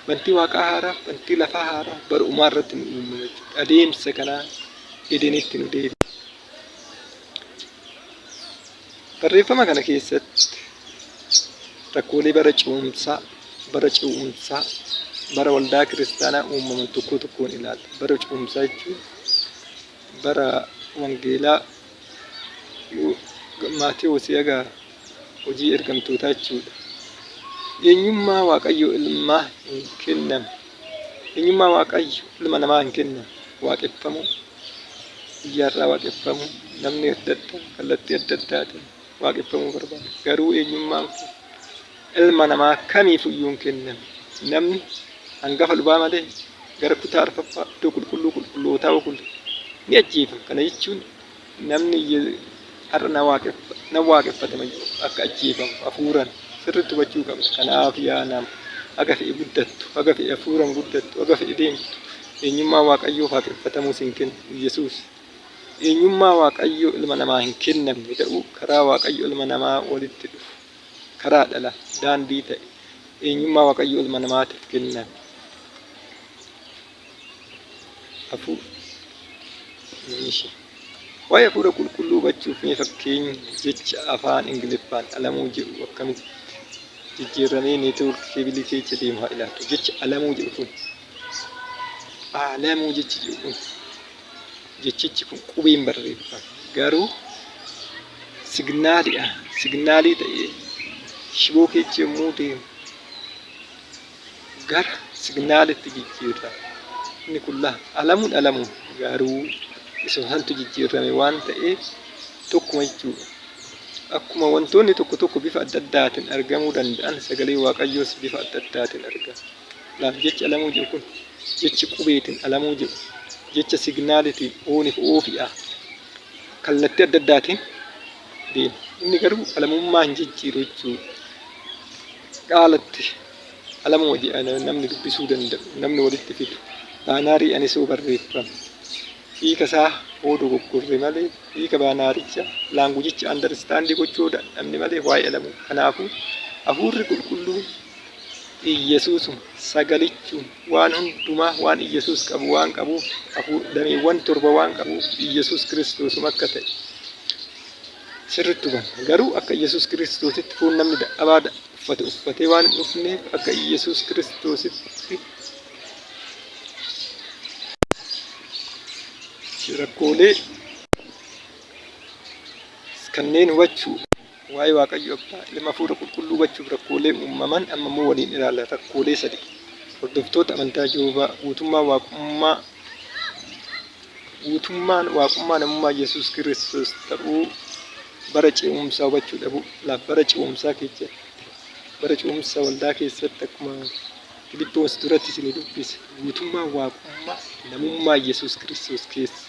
bantii waaqaa haaraa, bantii lafaa haaraa bara uumaa irratti nu uumame jechuudha. Adeemsa kanaa edenitti nu deebi. Barreeffama kana keessatti rakkoolee bara ce'umsaa, bara waldaa kiristaanaa uumaman tokko tokkoon ilaalla. Bara ce'umsaa jechuun bara wangeelaa Maatewos egaa hojii ergamtootaa jechuudha. Eenyummaa Waaqayyo ilmaa hin kennamne, eenyummaa Waaqayyo ilma namaa hin kennamne waaqeffamuu, biyyaarraa waaqeffamuu, namni adda addaa kallattii adda addaatiin waaqeffamuu barbaada. Garuu eenyummaan kun ilma namaa kamiif iyyuu hin kennamne. Namni hangafa lubaa malee gara kutaa arfaffaa iddoo qulqullootaa ni ajjeefama. Kana jechuun namni har'a na waaqeffate akka ajjeefamu hafuuraan sirriitti hubachuu qabna. Kanaaf yaa nama haga fe'e guddattu, haga fe'e hafuuraan guddattu, haga fe'e deemtu eenyummaa Waaqayyoof waaqeffatamuus hin kennu Yesuus. Eenyummaa Waaqayyoo ilma namaa hin kennamne ta'uu karaa Waaqayyo ilma namaa walitti dhufu karaa dhala daandii ta'e eenyummaa Waaqayyo ilma namaatiif kenname. Waa'ee hafuura qulqulluu hubachuuf mee fakkeenya jecha afaan Ingiliffaan alamuu jedhu akkamitti jijjiiramee neetwoorkii keebilii keessa deemu haa ilaallu. Jecha alamuu jedhu kun alamuu jechi jedhu kun jechichi kun qubeen barreeffama. Garuu signaaliidha. Signaalii ta'ee shiboo keessa yommuu deemu gara signaalitti jijjiirra. Inni kun alamuun garuu isa santu jijjiirame waan ta'eef tokkuma jechuudha. Akkuma wantoonni tokko tokko bifa adda addaatiin argamuu danda'an sagalee Waaqayyoos bifa adda addaatiin argama. Laaf jechi alamuu jedhu kun jechi qubeetiin alamuu jedhu jecha signaalitiin ooniif oofiidha. Kallattii adda addaatiin deema. Inni garuu alamummaa hin jijjiiru jechuudha. Qaalatti alamuu jedhanii namni dubbisuu danda'u, namni walitti fidu. Baanaarii ani soo barreeffame. Hiika isaa hoo dogoggorre malee hiika baanaaricha laangujicha andarstaandii gochuu dadhabne malee waa'ee alamuu. Kanaafuu hafuurri qulqulluun Iyyasuusuma sagalichuun waan hundumaa waan Iyyasuus qabu waan qabuuf dameewwan torba waan qabuuf Iyyasuus Kiristoosuma akka ta'e sirriitti hubanna. Garuu akka Iyyasuus Kiristoositti foon namni dadhabaa uffatee waan hin dhufneef akka Iyyasuus Kiristoositti rakkoolee kanneen hubachuu waa'ee Waaqayyo Abbaa ilma hafuura qulqulluu hubachuuf rakkoolee uumaman amma immoo waliin ilaalla. Rakkoolee sadii hordoftoota amantaa Jehoovaa guutummaan waaqummaa namummaa Yesuus Kiristoos ta'uu bara ce'umsaa hubachuu dhabuu. Bara ce'umsaa keessatti bara ce'umsaa waldaa keessatti akkuma Filiippoos duratti isin dubbise guutummaa waaqummaa namummaa Yesuus Kiristoos keessa.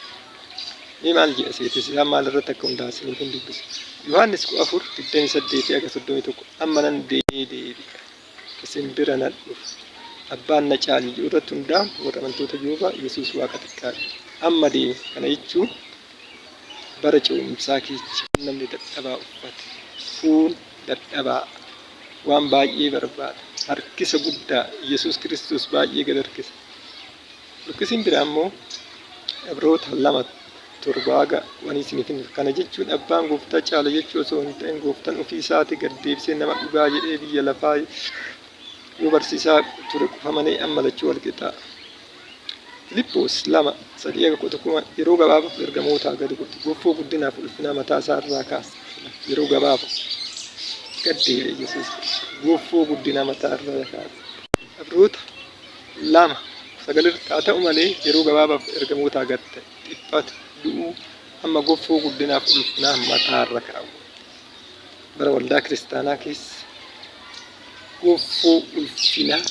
Mee maal jedha seetis isaan maal irratti akka hundaa'an kun dubbise. Yohaannis 4:28-31 amma nan deebi'a isin bira nan dhufa abbaan na caali jedhu irratti hundaa'an warra amantoota Jehoovaa Yesuus waaqa xiqqaadha. Amma deeme. Kana jechuun bara ce'umsaa keessa namni dadhabaa uffate fuun dadhabaa waan baay'ee barbaada. Harkisa guddaa Yesuus Kiristoos baay'ee gad harkisa. Lukkisiin biraa immoo Ibroota 2:7 waan isiniif hin kana jechuun abbaan gooftaa caala jechuu osoo hin ta'in gooftaan ofii isaatii gad deebisee nama dhugaa jedhee biyya lafaa yoo barsiisaa ture qofa malee amma lachuu wal qixaa. Filiippoos 2:3 yeroo gabaabaaf ergamootaa gadi godhe gooftaa guddinaaf ulfinaa mataa isaa irraa kaasa. Yeroo gabaabaaf gad deebi'e Yesuus gooftaa guddinaa mataa irraa kaasa. Ibroota 2:9 haa ta'u malee yeroo gabaabaaf ergamootaa gad ta'e dhiphate du'uu amma gooftaa guddinaaf ulfinaa mataa irra kaa'u. Bara waldaa kiristaanaa keessa gooftaa ulfinaa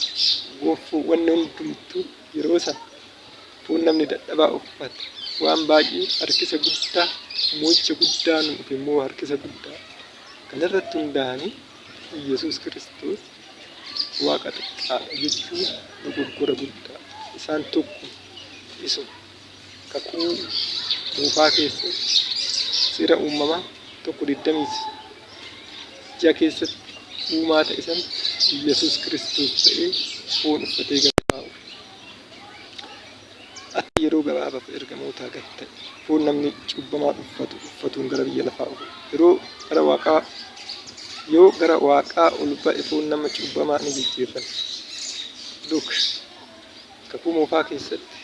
gooftaa wanni hundumtuu yeroo sana foon namni dadhabaa uffate waan baay'ee harkisa guddaa mo'icha guddaa nuuf immoo harkisa guddaa kanarratti hundaa'anii Yesuus Kiristoos waaqa xiqqaadha jechuun dogoggora guddaa. Isaan tokko isuma kakuu moofaa keessatti seera uumamaa 1:26 keessatti uumaa ta'e san Yesuus Kiristoos ta'ee foon uffatee gara lafaa dhufe. Ati yeroo gabaabaaf ergamootaa gad ta'e foon namni cubbamaan uffatuun gara biyya lafaa dhufe. Yoo gara waaqaa ol ba'e foon nama cubbamaa ni jijjiirrame. Kakuu moofaa keessatti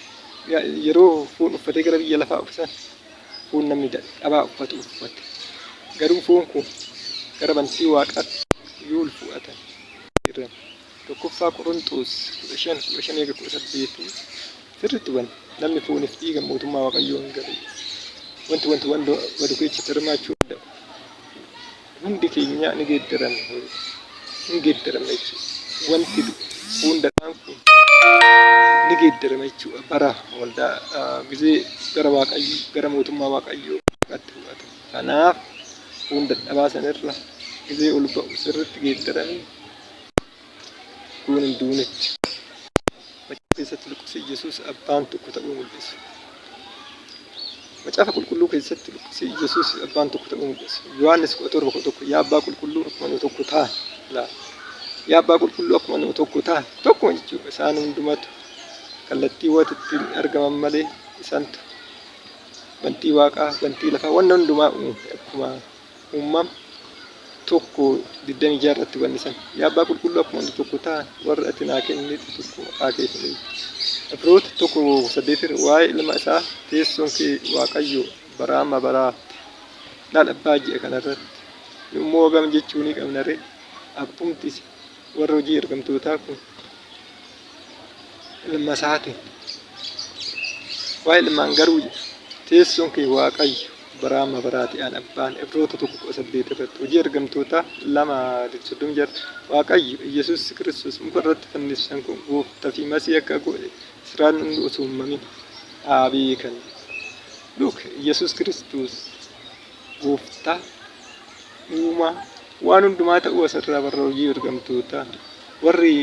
yeroo foon uffatee gara biyya lafaa dhufe san foon namni dadhabaa uffatu uffate. Garuu foon kun gara bantii waaqaatti yoo ol fudhatan jirran. Tokkoffaa Qorontos 15:18 sirriitti namni fooniif dhiiga mootummaa waaqayyoo hin galu. Wanti wadu keessa hirmaachuu danda'u. Hundi keenya ni geeddaramne jechuudha. Wanti hundaan kun ni geeddarama jechuudha. Bara waldaa gizee gara mootummaa waaqayyoo waaqaatti fudhata. Kanaaf foon dadhabaa sanirra gizee ol ba'u sirriitti geeddaramee kun hin duunetti. Macaafa keessatti luqqisee Yesuus abbaan tokko ta'uu mul'isa. Macaafa qulqulluu keessatti luqqisee Yesuus abbaan tokko ta'uu mul'isa. Yohaannis 17:1 yaa abbaa qulqulluu akkuma nu tokko ta'an laala. Yaa abbaa qulqulluu akkuma nu tokko ta'an tokkuma jechuudha. Isaan hundumatu kallattii walitti argaman malee isaantu bantii waaqaa bantii lafaa waan hundumaa akkuma uumama tokko 26 irratti wannisan. Yaa abbaa qulqulluu akkuma nu tokko ta'an warra ati naa kennite tokko maqaa kee filee. Afroota 1:8 waa'ee ilma isaa teessoon kee waaqayyo baraama baraatti laal abbaa ji'a kanarratti immoo gam jechuu ni qabna ree abbumtis warra hojii ergamtootaa kun ilma isaatiin waa'ee ilmaan garuu teessoon kee waaqayyo baraama baraatti aan abbaan. Afroota 1:8 irratti hojii ergamtootaa 2:36 waaqayyo Yesuus Kiristoos muka irratti fannisan kun gooftaa fi masii akka godhe Israa'el hundi osoo hin uumamin beekan. Yesuus Kiristoos gooftaa uumaa waan hundumaa ta'uu asirraa warra hojii ergamtootaa warri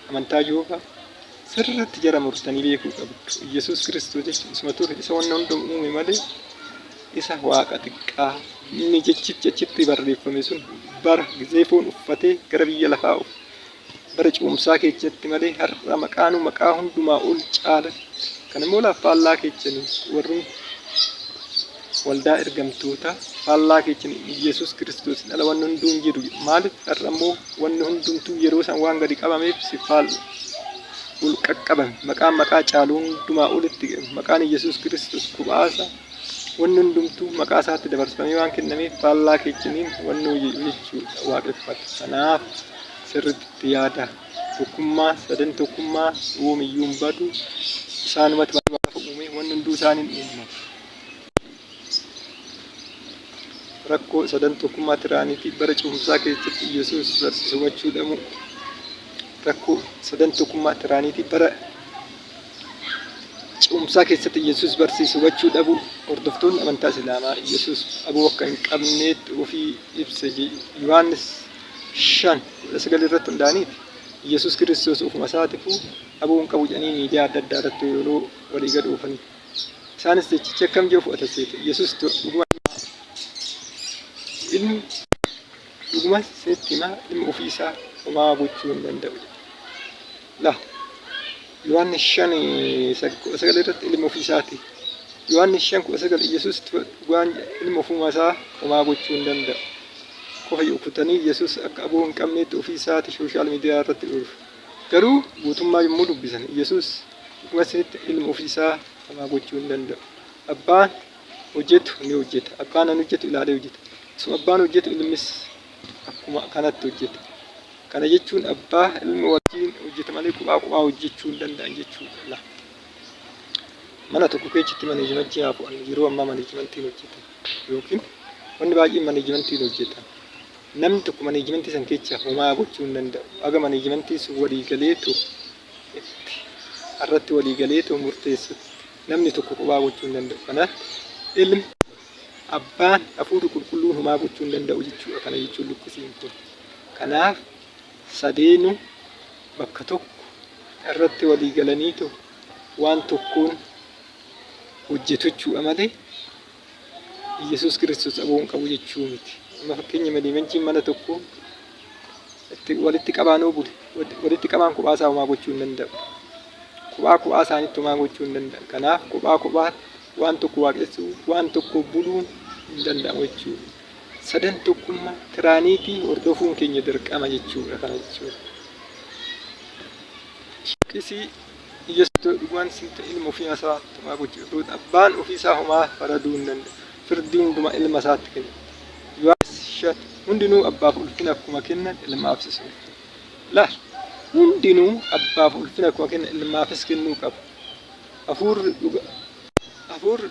amantaa Jihoovaa sirriitti jara murtanii beekuu qabdu. Yesuus Kiristoos jechuun isuma ture isa waan hundumaa uume malee isa waaqa xiqqaa inni jechitti barreeffame sun bara gizee foon uffatee gara biyya lafaa dhufe. Bara cuumsaa keessatti malee har'a maqaa hundumaa ol caala. Kana immoo faallaa keessanii warri waldaa ergamtootaa faallaa keessanii Yesuus Kiristoos dhala waan hunduun jiru maaliif har'a immoo wanni hundumtuu yeroo isaan waan gadi qabameef si faalla ol qaqqaban maqaa caaluu hundumaa olitti maqaan Yesuus Kiristoos kubaasa wanni hundumtuu maqaa isaatti dabarfamee waan kennameef faallaa keessaniin wanni jechuudha waaqeffata. Kanaaf sirriitti yaada tokkummaa sadan tokkummaa uumiyyuu hin badu isaanumatti waaqa uume wanni hunduu isaaniin uumama. Rakkoo sadan tokkummaa tiraaniitii bara cuumsaa keessatti Yesuus barsiisu hubachuudhamu rakkoo sadan tokkummaa tiraaniitii bara cuumsaa keessatti Yesuus barsiisu hubachuu dhabu hordoftoonni amantaa Islaamaa Yesuus aboo akka hin qabneetti ofii ibsa. Yohaannis 5:9 irratti hundaa'aniiti Yesuus Kiristoos ofuma isaatiifuu aboo hin qabu jedhanii miidiyaa adda addaa irratti yeroo walii gad oofanii isaanis jechicha akkam jiru fudhata seete Yesuus dhuguma seetti himaa ilma ofii isaa homaa gochuu hin danda'u. Yohaannis 5:9 irratti ilma ofii isaati. Yohaannis 5:9 Yesuus dhugaan ilma ofuma isaa homaa gochuu hin danda'u. Qofa kutanii Yesuus akka aboo hin qabneetti ofii isaati sooshaal miidiyaa irratti dhufu. Garuu guutummaa yommuu dubbisan Yesuus dhuguma seetti ilma ofii isaa homaa gochuu hin danda'u. Abbaan hojjetu ni hojjeta. Abbaan an hojjetu ilaalee hojjeta. Osoo abbaan hojjetu ilmis akkuma kanatti hojjeta. Kana jechuun abbaa ilma wajjin hojjeta malee kophaa hojjechuu hin danda'an jechuudha. Mana tokko keessatti maneejimentii haa bu'an yeroo ammaa maneejimentiin hojjetan yookiin wanni baay'een maneejimentiin hojjetan. Namni tokko maneejimentii san keessa homaa gochuu hin danda'u. Aga maneejimentii sun waliigaleetu irratti waliigaleetu murteessutti namni tokko kophaa gochuu hin danda'u. Kanaaf ilmi abbaan hafuura qulqulluun homaa gochuu hin danda'u jechuudha. Kana jechuun luqqisiin kun. Kanaaf sadeenu bakka tokko irratti walii galaniitu waan tokkoon hojjetu jechuudha malee Yesuus Kiristoos aboo hin qabu jechuu miti. Amma fakkeenya maneejimentiin mana tokko walitti qabaanuu bule walitti qabaan kophaa isaa homaa gochuu hin danda'u. Kophaa isaaniitti homaa gochuu hin danda'u. Kanaaf kophaa waan tokko waaqessuu waan tokko buluun hin danda'amu jechuudha. Sadan tokkummaa tiraaniitii hordofuun keenya dirqama jechuudha. Kana jechuudha. Qisii Yesuus dhugaan sinta ilma ofii isaatti homaa gochuu abbaan ofii isaa homaa faraduu hin danda'u. Firdii hundumaa ilma isaatti kenna. Yoo hundinuu abbaaf ulfina akkuma kennan ilmaafis laal hundinuu abbaaf ulfina akkuma kennan ilmaafis kennuu qaba. Hafuurri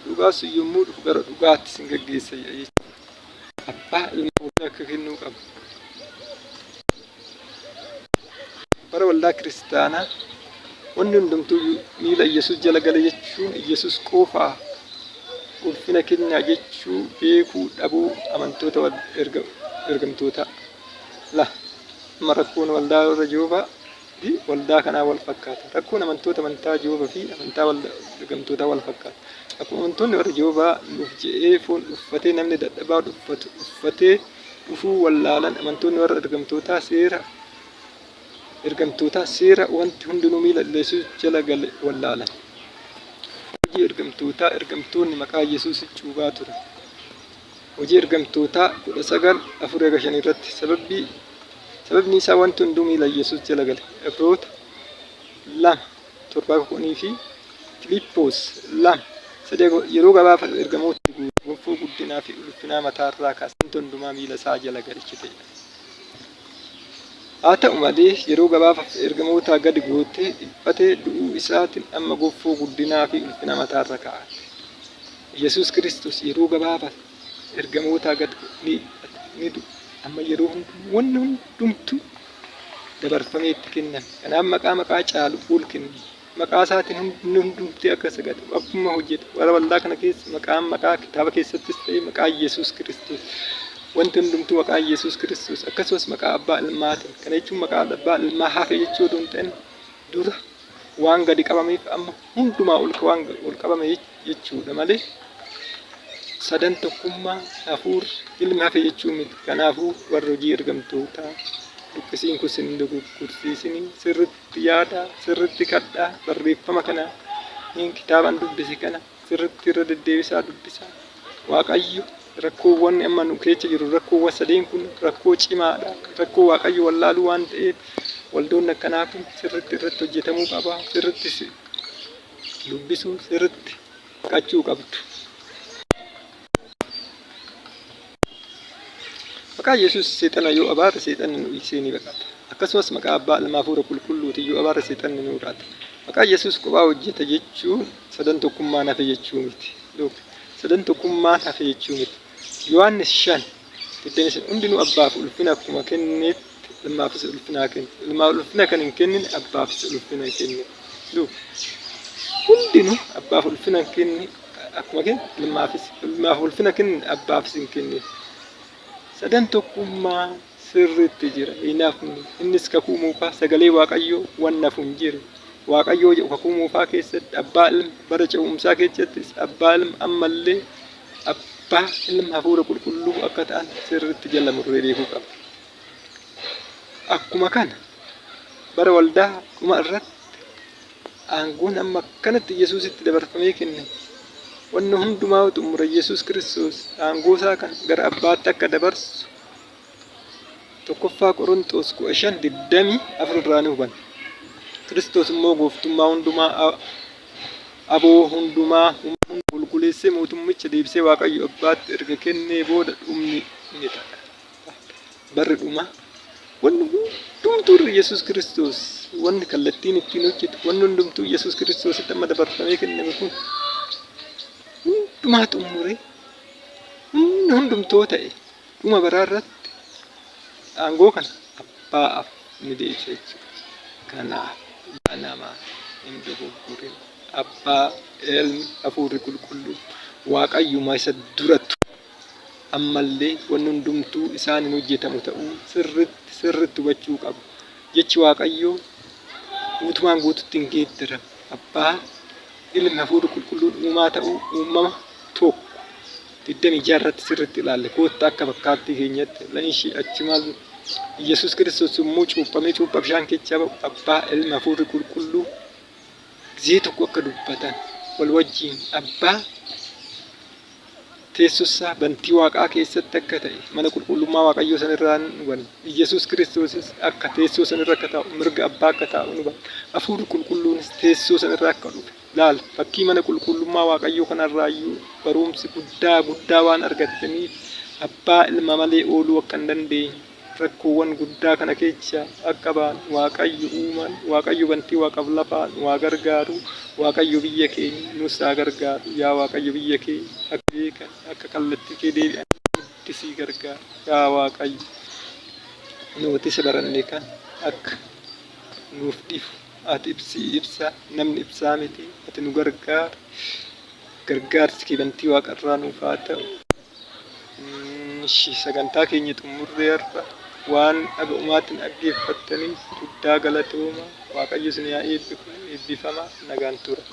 dhugaas yommuu dhufu gara dhugaatti sin gaggeessa jechuudha. Abbaa ilmaaf ulfina akka kennuu qaba. Bara waldaa kiristaanaa wanni hundumtuu miila Yesuus jala gala jechuun Yesuus qofaa ulfina kennaa jechuu beekuu dhabuu amantoota ergamtoota amma rakkoon waldaa warra Jihoovaa fi waldaa kanaa wal fakkaata. Rakkoon amantoota amantaa Jihoovaa fi amantaa ergamtootaa wal fakkaata. Akkuma amantoonni warra Jihoovaa nuuf je'ee foon uffatee namni dadhabaa uffatee dhufuu wallaalan amantoonni warra ergamtootaa seera wanti hundinuu miila Yesuus jala gale wallaalan. Hojii ergamtoonni maqaa Yesuus cuubaa turan. Hojii ergamtootaa 19:4-5 irratti sababni isaa wanti hunduu miila Yesuus jala gale. Ibroota 2:7 fi Filiippoos 2:3 yeroo gabaabaaf ergamoota gonfoo guddinaa fi ulfinaa mataarraa kaasan hundumaa miila isaa jala galchite. Haa ta'u malee yeroo gabaabaaf ergamoota gadi gootee dhiphatee du'uu isaatiin amma gonfoo guddinaa fi ulfina mataarra kaa'ate. Yesuus Kiristoos yeroo gabaabaaf ergamoota gad ni du'u. Amma yeroo wanni hundumtuu dabarfamee itti kenname. Kanaaf maqaa caalu ol kenne. Maqaa isaatiin hundumtuu akka sagadu akkuma hojjete. Warra waldaa kana keessa maqaa kitaaba keessattis ta'ee maqaa Yesuus Kiristoos. Wanti hundumtuu maqaa Yesuus Kiristoos akkasumas maqaa abbaa ilmaatiin. Kana jechuun maqaa abbaa ilmaa hafe jechuu osoo hin ta'in dura waan gadi qabameef amma hundumaa waan ol qabame jechuudha malee sadan tokkummaa hafuur ilmi hafe jechuu miti. Kanaafuu warra hojii ergamtootaa duqqisiin kun sin dogoggorsiisinii sirriitti yaadaa sirriitti kadhaa barreeffama kana kitaabaan dubbise kana sirriitti irra deddeebisaa dubbisaa. Waaqayyo rakkoowwan amma nu keessa jiru rakkoowwan sadeen kun rakkoo cimaadha. Rakkoo Waaqayyo wallaaluu waan ta'eef waldoonni akkanaa kun sirriitti irratti hojjetamuu qaba. Sirriitti dubbisuu sirriitti qachuu qabdu. Maqaa Yesuus seexana yoo abaare seexanni nu dhiisee baqata. Akkasumas maqaa abbaa ilmaa hafuura qulqulluutiin yoo abaare seexanni nu fudhata. Maqaa Yesuus kophaa hojjeta jechuun sadan tokkummaan hafe jechuu miti. Sadan tokkummaan hafe jechuu miti. Yohaannis 5:20 hundinuu abbaaf ulfina akkuma kenneetti ilmaafis ulfina kenna. Ilmaaf ulfina kan hin kennine abbaafis ulfina hin kennine. Hundinuu abbaaf ulfina kenne akkuma kenne ilmaaf ulfina kenne abbaafis hin kennine. Sadan tokkummaa sirriitti jira. Innis kakuu muufaa sagalee Waaqayyoo waan nafu hin jiru. Waaqayyoo jedhu kakuu muufaa keessatti abbaa ilma bara ce'umsaa keessattis abbaa ilma ammallee abbaa ilma hafuura qulqulluu akka ta'an sirriitti jala murree beekuu qaba. Akkuma kana bara waldaa dhuma irratti aangoon amma akkanatti Yesuusitti dabarfamee kenne. Wanni hundumaa xumura Yesuus Kiristoos aangoo isaa kan gara abbaatti akka dabarsu tokkoffaa Qorontos 5:24 irraa ni hubanna. Kiristoos immoo gooftummaa hundumaa aboo hundumaa qulqulleessee mootummicha deebisee Waaqayyo abbaatti erga kennee booda dhumni ni ta'a. Barri dhumaa wanni hundumtuu Yesuus Kiristoos wanni kallattiin ittiin hojjetu wanni hundumtuu Yesuus Kiristoositti amma dabarfamee kenname kun hundumaa xumuree hundumtoo ta'e dhuma baraa irratti aangoo kana abbaaf ni deebisa jechuudha. Kanaaf namaa hin dogoggorin abbaa ilmi hafuurri qulqulluu Waaqayyuma isa durattu ammallee wanni hundumtuu isaaniin hojjetamu ta'uu sirriitti hubachuu qabu. Jechi Waaqayyoo guutumaan guututti hin geeddaramu. Abbaa ilmi hafuurri qulqulluun uumaa ta'uu uumama tokko 26 irratti sirriitti ilaalle koottaa akka fakkaattii keenyatti lanshi achi maal Yesuus Kiristoos immoo cuuphamee cuuphaa bishaan keessaa ba'u abbaa ilma hafuurri qulqulluu gisee tokko akka dubbatan wal wajjiin abbaa teessosaa bantii waaqaa keessatti akka ta'e mana qulqullummaa waaqayyoo sanirraa nu hubanna. Yesuus Kiristoosis akka teessoo sanirra akka taa'u mirga abbaa akka taa'u nu hubanna. Hafuurri qulqulluunis teessoo sanirra akka dhufe laal fakkii mana qulqullummaa waaqayyoo kanarraayyuu barumsi guddaa waan argataniif abbaa ilma malee ooluu akka hin dandeenye rakkoowwan guddaa kana keessa akka ba'an waaqayyo uumaan waaqayyo bantii waaqaaf lafaan waa gargaaru waaqayyo biyya keenya nus haa gargaaru yaa waaqayyo biyya keenya akka beekan akka kallattii kee deebi'an sii gargaaru yaa waaqayyo nutis baranne kan akka nuuf dhifu ati ibsa namni ibsaa miti ati nu gargaarsi kee bantii waaqarraa nuuf haa ta'u. Sagantaa keenya xumurreerra waan dhaga'umaatiin dhaggeeffattaniif guddaa galatooma waaqayyo isin haa eebbifamaa nagaan tura.